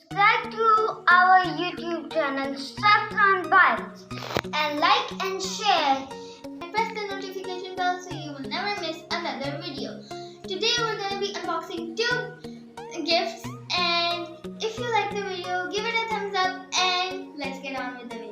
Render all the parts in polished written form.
Subscribe to our YouTube channel Saffron Bites and like and share and press the notification bell so you will never miss another video. Today we're going to be unboxing two gifts, and if you like the video, give it a thumbs up and let's get on with the video.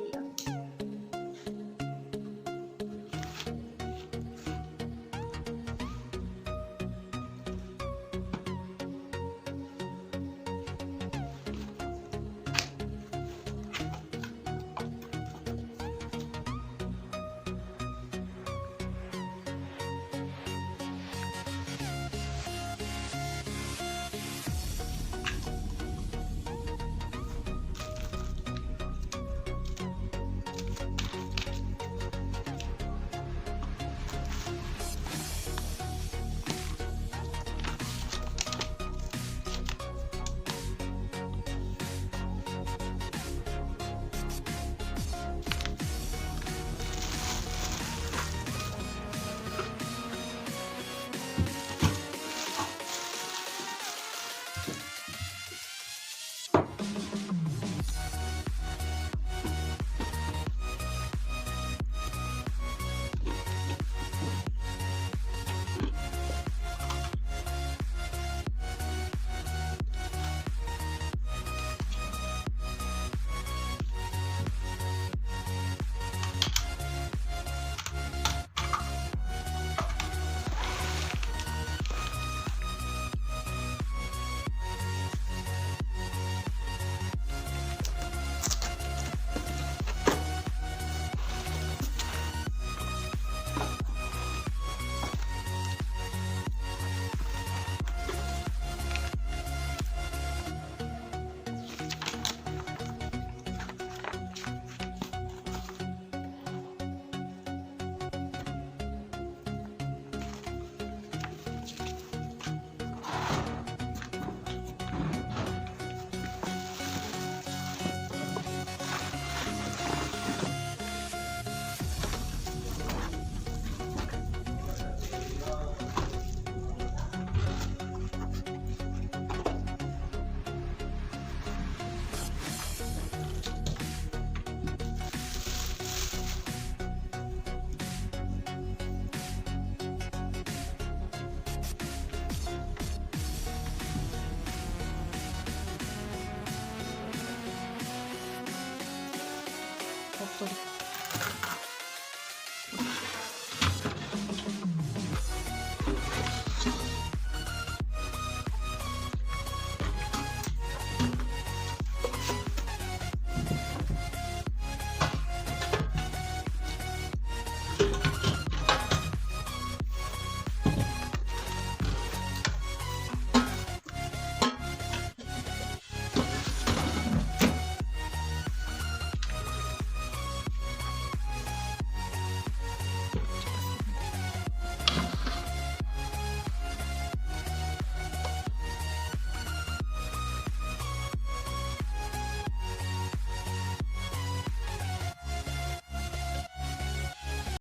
鳥取